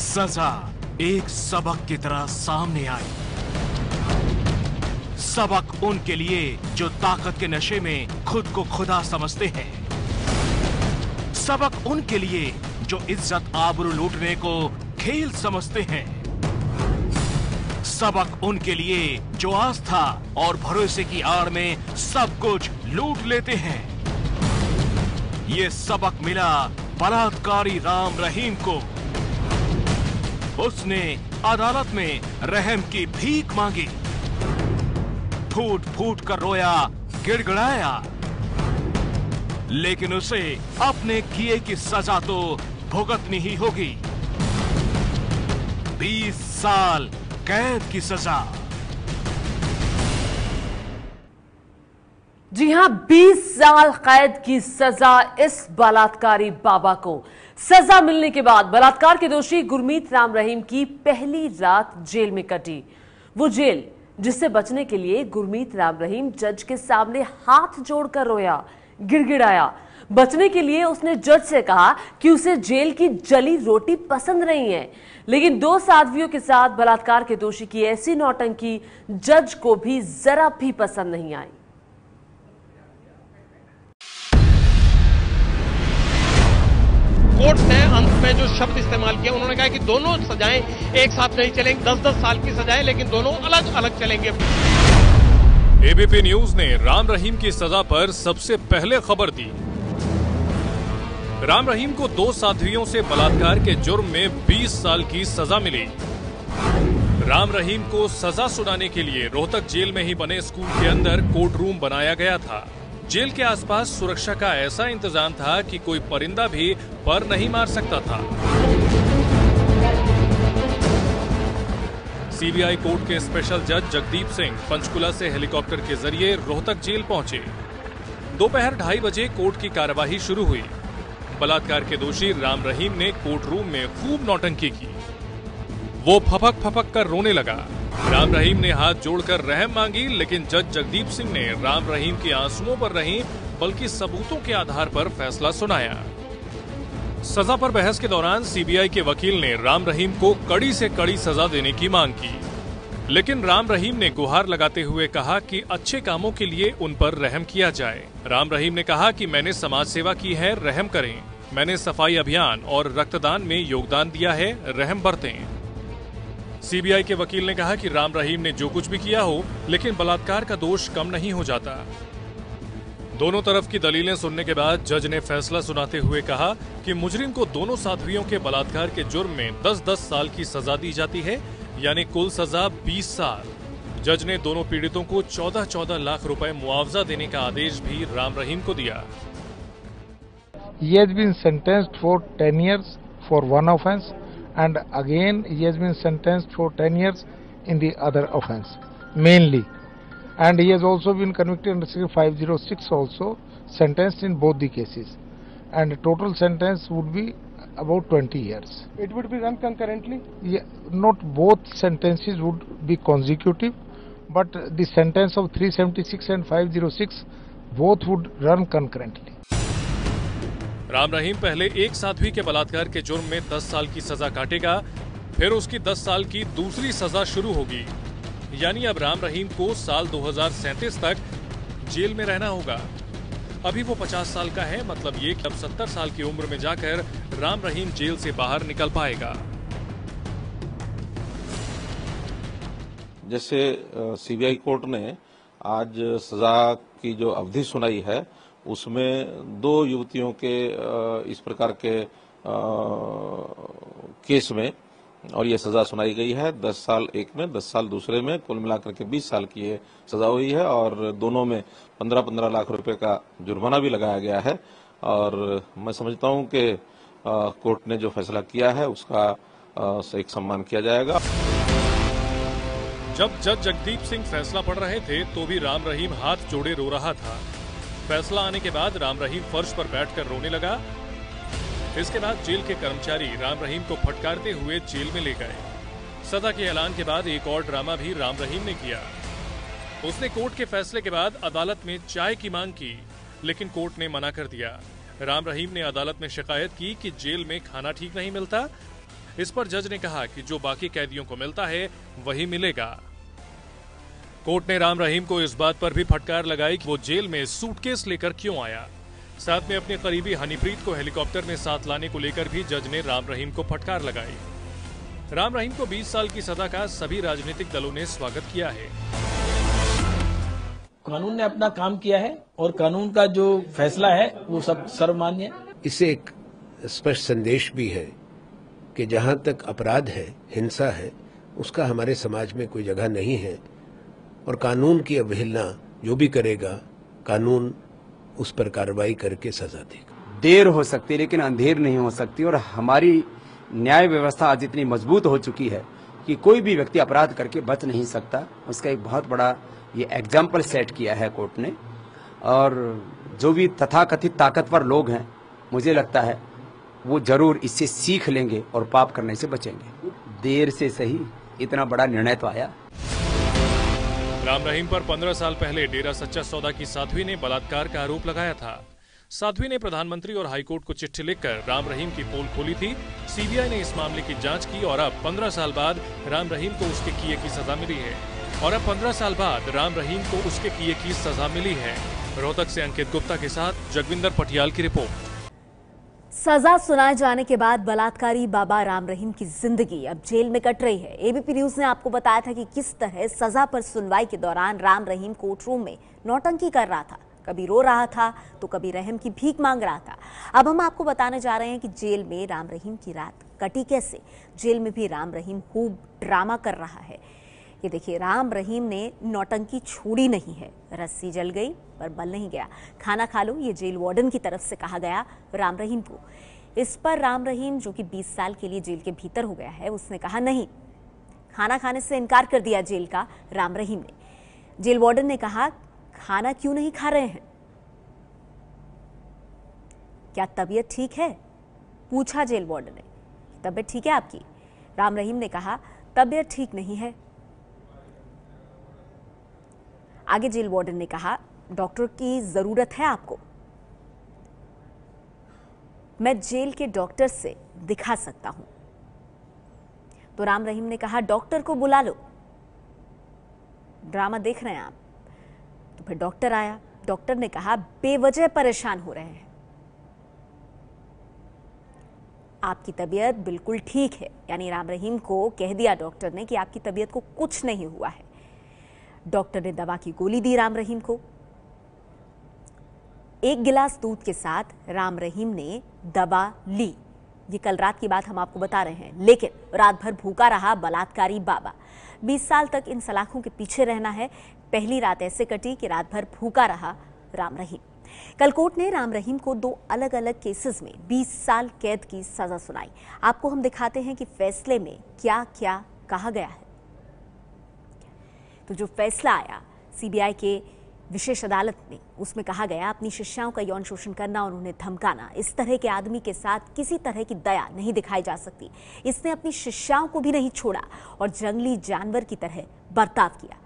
सजा एक सबक की तरह सामने आई। सबक उनके लिए जो ताकत के नशे में खुद को खुदा समझते हैं। सबक उनके लिए जो इज्जत आबरू लूटने को खेल समझते हैं। सबक उनके लिए जो आस्था और भरोसे की आड़ में सब कुछ लूट लेते हैं। ये सबक मिला बलात्कारी राम रहीम को। उसने अदालत में रहम की भीख मांगी, फूट फूट कर रोया, गिड़गिड़ाया, लेकिन उसे अपने किए की सजा तो भुगतनी ही होगी। 20 साल कैद की सजा। जी हां, 20 साल कैद की सजा इस बलात्कारी बाबा को। सजा मिलने के बाद बलात्कार के दोषी गुरमीत राम रहीम की पहली रात जेल में कटी। वो जेल जिससे बचने के लिए गुरमीत राम रहीम जज के सामने हाथ जोड़कर रोया, गिड़गिड़ाया। बचने के लिए उसने जज से कहा कि उसे जेल की जली रोटी पसंद नहीं है, लेकिन 2 साध्वियों के साथ बलात्कार के दोषी की ऐसी नौटंकी जज को भी जरा भी पसंद नहीं आई। कोर्ट ने अंत में जो शब्द इस्तेमाल किया, उन्होंने कहा कि दोनों सजाएं एक साथ नहीं चलेंगी। 10-10 साल की सजाएं, लेकिन दोनों अलग अलग चलेंगे। एबीपी न्यूज ने राम रहीम की सजा पर सबसे पहले खबर दी। राम रहीम को 2 साध्वियों से बलात्कार के जुर्म में 20 साल की सजा मिली। राम रहीम को सजा सुनाने के लिए रोहतक जेल में ही बने स्कूल के अंदर कोर्ट रूम बनाया गया था। जेल के आसपास सुरक्षा का ऐसा इंतजाम था कि कोई परिंदा भी पर नहीं मार सकता था। सीबीआई कोर्ट के स्पेशल जज जगदीप सिंह पंचकुला से हेलीकॉप्टर के जरिए रोहतक जेल पहुंचे। दोपहर 2:30 बजे कोर्ट की कार्यवाही शुरू हुई। बलात्कार के दोषी राम रहीम ने कोर्ट रूम में खूब नौटंकी की। वो फपक फपक कर रोने लगा। राम रहीम ने हाथ जोड़कर रहम मांगी, लेकिन जज जगदीप सिंह ने राम रहीम के आंसुओं पर नहीं बल्कि सबूतों के आधार पर फैसला सुनाया। सजा पर बहस के दौरान सीबीआई के वकील ने राम रहीम को कड़ी से कड़ी सजा देने की मांग की, लेकिन राम रहीम ने गुहार लगाते हुए कहा कि अच्छे कामों के लिए उन पर रहम किया जाए। राम रहीम ने कहा कि मैंने समाज सेवा की है, रहम करें। मैंने सफाई अभियान और रक्तदान में योगदान दिया है, रहम बरतें। सीबीआई के वकील ने कहा कि राम रहीम ने जो कुछ भी किया हो, लेकिन बलात्कार का दोष कम नहीं हो जाता। दोनों तरफ की दलीलें सुनने के बाद जज ने फैसला सुनाते हुए कहा कि मुजरिम को दोनों साध्वियों के बलात्कार के जुर्म में 10-10 साल की सजा दी जाती है, यानी कुल सजा 20 साल। जज ने दोनों पीड़ितों को 14-14 लाख रुपए मुआवजा देने का आदेश भी राम रहीम को दिया। He has been sentenced for 10 years for one offence, and again he has been sentenced for 10 years in the other offence mainly, and he has also been convicted under section 506, also sentenced in both the cases, and total sentence would be about 20 years. It would be run concurrently? Yeah, not both sentences would be consecutive, but the sentence of 376 and 506 both would run concurrently. Ram Rahim पहले एक साध्वी के बलात्कार के जुर्म में 10 साल की सजा काटेगा, फिर उसकी 10 साल की दूसरी सजा शुरू होगी, यानी अब राम रहीम को साल 2037 तक जेल में रहना होगा। अभी वो 50 साल का है, मतलब ये कि अब 70 साल की उम्र में जाकर राम रहीम जेल से बाहर निकल पाएगा। जैसे सीबीआई कोर्ट ने आज सजा की जो अवधि सुनाई है, उसमें 2 युवतियों के इस प्रकार के केस में और ये सजा सुनाई गई है। 10 साल एक में, 10 साल दूसरे में, कुल मिलाकर के 20 साल की ये सजा हुई है, और दोनों में 15-15 लाख रुपए का जुर्माना भी लगाया गया है। और मैं समझता हूं कि कोर्ट ने जो फैसला किया है उसका एक सम्मान किया जाएगा। जब जज जगदीप सिंह फैसला पढ़ रहे थे तो भी राम रहीम हाथ जोड़े रो रहा था। फैसला आने के बाद राम रहीम फर्श पर बैठकर रोने लगा। इसके बाद जेल के कर्मचारी राम रहीम को फटकारते हुए जेल में ले गए। सजा के ऐलान के बाद एक और ड्रामा भी राम रहीम ने किया। उसने कोर्ट के फैसले के बाद अदालत में चाय की मांग की, लेकिन कोर्ट ने मना कर दिया। राम रहीम ने अदालत में शिकायत की कि जेल में खाना ठीक नहीं मिलता, इस पर जज ने कहा कि जो बाकी कैदियों को मिलता है वही मिलेगा। कोर्ट ने राम रहीम को इस बात पर भी फटकार लगाई कि वो जेल में सूटकेस लेकर क्यों आया। साथ में अपने करीबी हनीप्रीत को हेलीकॉप्टर में साथ लाने को लेकर भी जज ने राम रहीम को फटकार लगाई। राम रहीम को 20 साल की सजा का सभी राजनीतिक दलों ने स्वागत किया है। कानून ने अपना काम किया है और कानून का जो फैसला है वो सब सर्वमान्य है। इससे एक स्पष्ट संदेश भी है कि जहां तक अपराध है, हिंसा है, उसका हमारे समाज में कोई जगह नहीं है और कानून की अवहेलना जो भी करेगा, कानून उस पर कार्रवाई करके सजा देगा। देर हो सकती है लेकिन अंधेर नहीं हो सकती और हमारी न्याय व्यवस्था आज इतनी मजबूत हो चुकी है कि कोई भी व्यक्ति अपराध करके बच नहीं सकता। उसका एक बहुत बड़ा ये एग्जाम्पल सेट किया है कोर्ट ने। और जो भी तथाकथित ताकतवर लोग हैं, मुझे लगता है वो जरूर इससे सीख लेंगे और पाप करने से बचेंगे। देर से सही इतना बड़ा निर्णय तो आया। राम रहीम पर 15 साल पहले डेरा सच्चा सौदा की साध्वी ने बलात्कार का आरोप लगाया था। साध्वी ने प्रधानमंत्री और हाईकोर्ट को चिट्ठी लिखकर राम रहीम की पोल खोली थी। सीबीआई ने इस मामले की जांच की और अब 15 साल बाद राम रहीम को उसके किए की सजा मिली है। रोहतक से अंकित गुप्ता के साथ जगविंदर पटियाल की रिपोर्ट। सजा सुनाए जाने के बाद बलात्कारी बाबा राम रहीम की जिंदगी अब जेल में कट रही है। एबीपी न्यूज ने आपको बताया था कि किस तरह सजा पर सुनवाई के दौरान राम रहीम कोर्ट रूम में नौटंकी कर रहा था, कभी रो रहा था तो कभी रहम की भीख मांग रहा था। अब हम आपको बताने जा रहे हैं कि जेल में राम रहीम की रात कटी कैसे। जेल में भी राम रहीम खूब ड्रामा कर रहा है। ये देखिए, राम रहीम ने नौटंकी छोड़ी नहीं है। रस्सी जल गई पर बल नहीं गया। खाना खा लो, ये जेल वार्डन की तरफ से कहा गया राम रहीम को। इस पर राम रहीम, जो कि 20 साल के लिए जेल के भीतर हो गया है, उसने कहा नहीं। खाना खाने से इनकार कर दिया जेल का राम रहीम ने। जेल वार्डन ने कहा, खाना क्यों नहीं खा रहे हैं, क्या तबीयत ठीक है? पूछा जेल वार्डन ने, तबीयत ठीक है आपकी? राम रहीम ने कहा, तबीयत ठीक नहीं है। आगे जेल वार्डन ने कहा, डॉक्टर की जरूरत है आपको? मैं जेल के डॉक्टर से दिखा सकता हूं। तो राम रहीम ने कहा, डॉक्टर को बुला लो। ड्रामा देख रहे हैं आप? तो फिर डॉक्टर आया। डॉक्टर ने कहा, बेवजह परेशान हो रहे हैं, आपकी तबीयत बिल्कुल ठीक है। यानी राम रहीम को कह दिया डॉक्टर ने कि आपकी तबीयत को कुछ नहीं हुआ है। डॉक्टर ने दवा की गोली दी राम रहीम को। एक गिलास दूध के साथ राम रहीम ने दवा ली। ये कल रात की बात हम आपको बता रहे हैं। लेकिन रात भर भूखा रहा बलात्कारी बाबा। 20 साल तक इन सलाखों के पीछे रहना है। पहली रात ऐसे कटी कि रात भर भूखा रहा राम रहीम। कल कोर्ट ने राम रहीम को 2 अलग अलग केसेस में 20 साल कैद की सजा सुनाई। आपको हम दिखाते हैं कि फैसले में क्या क्या कहा गया है। तो जो फैसला आया सीबीआई के विशेष अदालत में, उसमें कहा गया, अपनी शिष्याओं का यौन शोषण करना और उन्हें धमकाना, इस तरह के आदमी के साथ किसी तरह की दया नहीं दिखाई जा सकती। इसने अपनी शिष्याओं को भी नहीं छोड़ा और जंगली जानवर की तरह बर्ताव किया।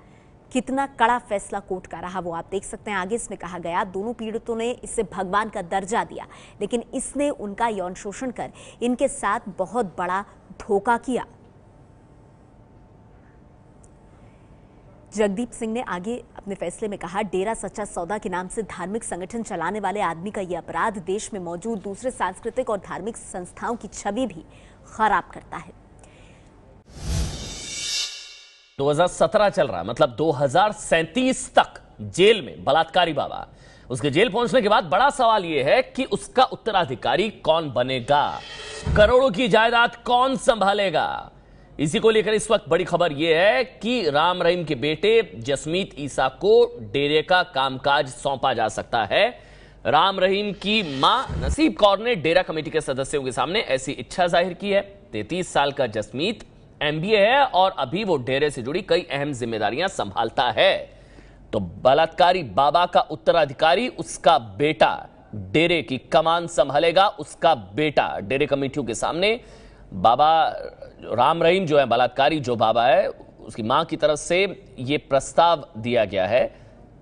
कितना कड़ा फैसला कोर्ट का रहा वो आप देख सकते हैं। आगे इसमें कहा गया, दोनों पीड़ितों ने इसे भगवान का दर्जा दिया, लेकिन इसने उनका यौन शोषण कर इनके साथ बहुत बड़ा धोखा किया। जगदीप सिंह ने आगे अपने फैसले में कहा, डेरा सच्चा सौदा के नाम से धार्मिक संगठन चलाने वाले आदमी का यह अपराध देश में मौजूद दूसरे सांस्कृतिक और धार्मिक संस्थाओं की छवि भी खराब करता है। 2017 चल रहा है, मतलब 2037 तक जेल में बलात्कारी बाबा। उसके जेल पहुंचने के बाद बड़ा सवाल यह है कि उसका उत्तराधिकारी कौन बनेगा, करोड़ों की जायदाद कौन संभालेगा। इसी को लेकर इस वक्त बड़ी खबर यह है कि राम रहीम के बेटे जसमीत ईसा को डेरे का कामकाज सौंपा जा सकता है। राम रहीम की मां नसीब कौर ने डेरा कमेटी के सदस्यों के सामने ऐसी इच्छा जाहिर की है। 33 साल का जसमीत MBA है और अभी वो डेरे से जुड़ी कई अहम जिम्मेदारियां संभालता है। तो बलात्कारी बाबा का उत्तराधिकारी उसका बेटा डेरे की कमान संभालेगा। उसका बेटा डेरे कमेटियों के सामने, बाबा राम रहीम जो है, बलात्कारी जो बाबा है, उसकी मां की तरफ से यह प्रस्ताव दिया गया है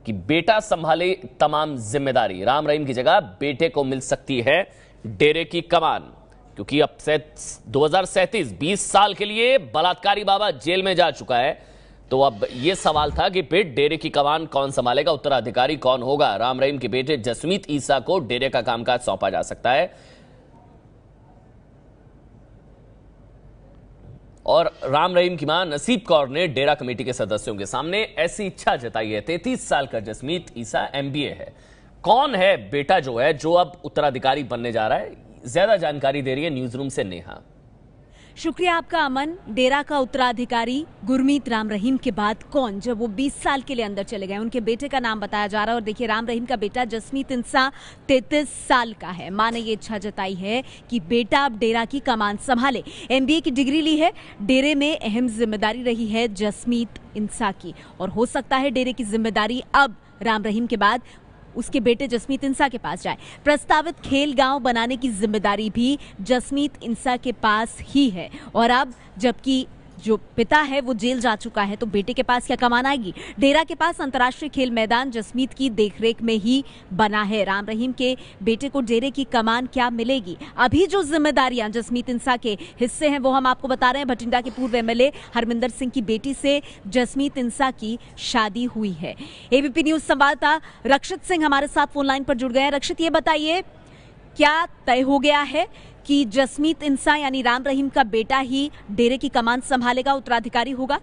कि बेटा संभाले तमाम जिम्मेदारी। राम रहीम की जगह बेटे को मिल सकती है डेरे की कमान, क्योंकि अब 2037 20 साल के लिए बलात्कारी बाबा जेल में जा चुका है। तो अब यह सवाल था कि फिर डेरे की कमान कौन संभालेगा, उत्तराधिकारी कौन होगा। राम रहीम के बेटे जसमीत ईसा को डेरे का कामकाज सौंपा जा सकता है और राम रहीम की मां नसीब कौर ने डेरा कमेटी के सदस्यों के सामने ऐसी इच्छा जताई है। 33 साल का जसमीत ईसा MBA है। कौन है बेटा जो है जो अब उत्तराधिकारी बनने जा रहा है, ज्यादा जानकारी दे रही है न्यूज रूम से नेहा। शुक्रिया आपका अमन। डेरा का उत्तराधिकारी गुरमीत राम रहीम के बाद कौन, जब वो 20 साल के लिए अंदर चले गए, उनके बेटे का नाम बताया जा रहा है। और देखिए, राम रहीम का बेटा जसमीत इंसा 33 साल का है। मां ने ये इच्छा जताई है कि बेटा अब डेरा की कमान संभाले। MBA की डिग्री ली है। डेरे में अहम जिम्मेदारी रही है जसमीत इंसा की और हो सकता है डेरे की जिम्मेदारी अब राम रहीम के बाद उसके बेटे जसमीत इंसा के पास जाए। प्रस्तावित खेल गांव बनाने की जिम्मेदारी भी जसमीत इंसा के पास ही है और अब जबकि जो पिता है वो जेल जा चुका है तो बेटे के पास क्या कमान आएगी। डेरा के पास अंतर्राष्ट्रीय खेल मैदान जसमीत की देखरेख में ही बना है। राम रहीम के बेटे को डेरे की कमान क्या मिलेगी। अभी जो जिम्मेदारियां जसमीत इंसा के हिस्से हैं वो हम आपको बता रहे हैं। भटिंडा के पूर्व MLA हरमिंदर सिंह की बेटी से जसमीत इंसा की शादी हुई है। ABP न्यूज संवाददाता रक्षित सिंह हमारे साथ फोन लाइन पर जुड़ गए हैं। रक्षित, ये बताइए, क्या तय हो गया है कि जसमीत इंसा यानी राम रहीम का बेटा ही डेरे की कमान संभालेगा, उत्तराधिकारी होगा?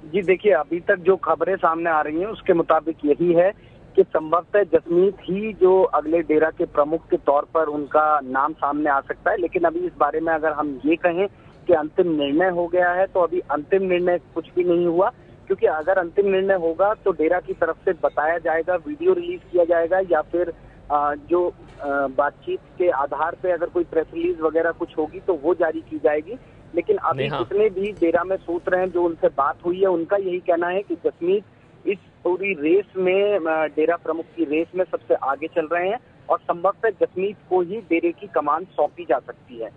जी देखिए, अभी तक जो खबरें सामने आ रही हैं उसके मुताबिक यही है कि संभवतः जसमीत ही जो अगले डेरा के प्रमुख के तौर पर उनका नाम सामने आ सकता है। लेकिन अभी इस बारे में अगर हम ये कहें कि अंतिम निर्णय हो गया है तो अभी अंतिम निर्णय कुछ भी नहीं हुआ, क्योंकि अगर अंतिम निर्णय होगा तो डेरा की तरफ से बताया जाएगा, वीडियो रिलीज किया जाएगा या फिर जो बातचीत के आधार पे अगर कोई प्रेस रिलीज वगैरह कुछ होगी तो वो जारी की जाएगी। लेकिन अभी जितने भी डेरा में सूत्र हैं, जो उनसे बात हुई है, उनका यही कहना है कि जसमीत इस पूरी रेस में, डेरा प्रमुख की रेस में सबसे आगे चल रहे हैं और संभवतः जसमीत को ही डेरे की कमान सौंपी जा सकती है।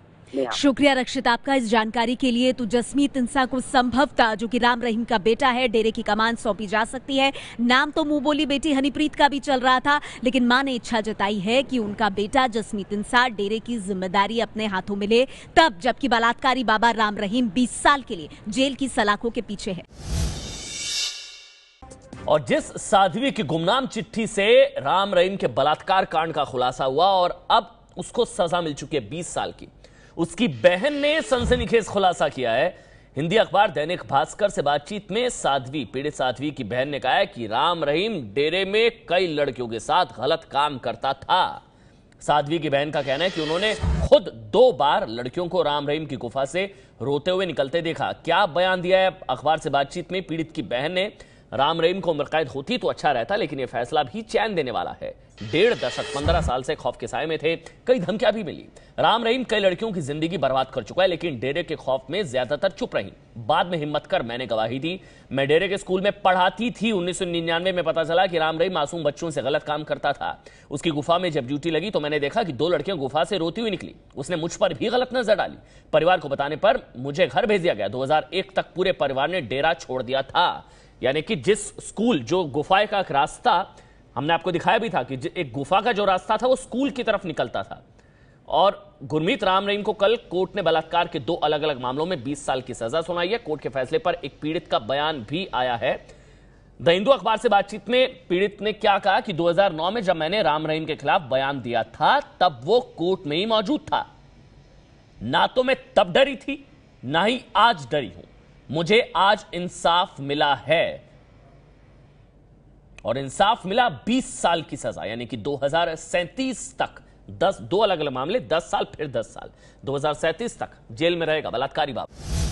शुक्रिया रक्षित आपका इस जानकारी के लिए। तो जसमीत इंसा को संभवतः, जो कि राम रहीम का बेटा है, डेरे की कमान सौंपी जा सकती है। नाम तो मुंह बोली बेटी हनीप्रीत का भी चल रहा था, लेकिन मां ने इच्छा जताई है कि उनका बेटा जसमीत इंसा डेरे की जिम्मेदारी अपने हाथों में ले, तब जबकि बलात्कारी बाबा राम रहीम 20 साल के लिए जेल की सलाखों के पीछे है। और जिस साध्वी की गुमनाम चिट्ठी से राम रहीम के बलात्कार कांड का खुलासा हुआ और अब उसको सजा मिल चुकी है 20 साल की, उसकी बहन ने सनसनीखेज खुलासा किया है। हिंदी अखबार दैनिक भास्कर से बातचीत में पीड़ित साध्वी की बहन ने कहा है कि राम रहीम डेरे में कई लड़कियों के साथ गलत काम करता था। साध्वी की बहन का कहना है कि उन्होंने खुद 2 बार लड़कियों को राम रहीम की गुफा से रोते हुए निकलते देखा। क्या बयान दिया है अखबार से बातचीत में पीड़ित की बहन ने? राम रहीम को उम्रकैद होती तो अच्छा रहता, लेकिन यह फैसला भी चैन देने वाला है। 1.5 दशक 15 साल से खौफ के साए में थे, कई धमकियां भी मिली। राम रहीम कई लड़कियों की जिंदगी बर्बाद कर चुका है, लेकिन डेरे के खौफ में ज्यादातर चुप रही। बाद में हिम्मत कर मैंने गवाही दी। मैं डेरे के स्कूल में पढ़ाती थी। 1999 में पता चला कि राम रहीम मासूम बच्चों से गलत काम करता था। उसकी गुफा में जब ड्यूटी लगी तो मैंने देखा कि 2 लड़कियां गुफा से रोती हुई निकली। उसने मुझ पर भी गलत नजर डाली। परिवार को बताने पर मुझे घर भेज दिया गया। 2001 तक पूरे परिवार ने डेरा छोड़ दिया था। यानी कि जिस स्कूल, जो गुफा का रास्ता हमने आपको दिखाया भी था कि एक गुफा का जो रास्ता था वो स्कूल की तरफ निकलता था। और गुरमीत राम रहीम को कल कोर्ट ने बलात्कार के 2 अलग अलग मामलों में 20 साल की सजा सुनाई है। कोर्ट के फैसले पर एक पीड़ित का बयान भी आया है। द हिंदू अखबार से बातचीत में पीड़ित ने क्या कहा कि 2009 में जब मैंने राम रहीम के खिलाफ बयान दिया था तब वो कोर्ट में ही मौजूद था। ना तो मैं तब डरी थी, ना ही आज डरी हूं। मुझे आज इंसाफ मिला है और इंसाफ मिला 20 साल की सजा, यानी कि 2037 तक 2 अलग अलग मामले, 10 साल फिर 10 साल, 2037 तक जेल में रहेगा बलात्कारी बाबा।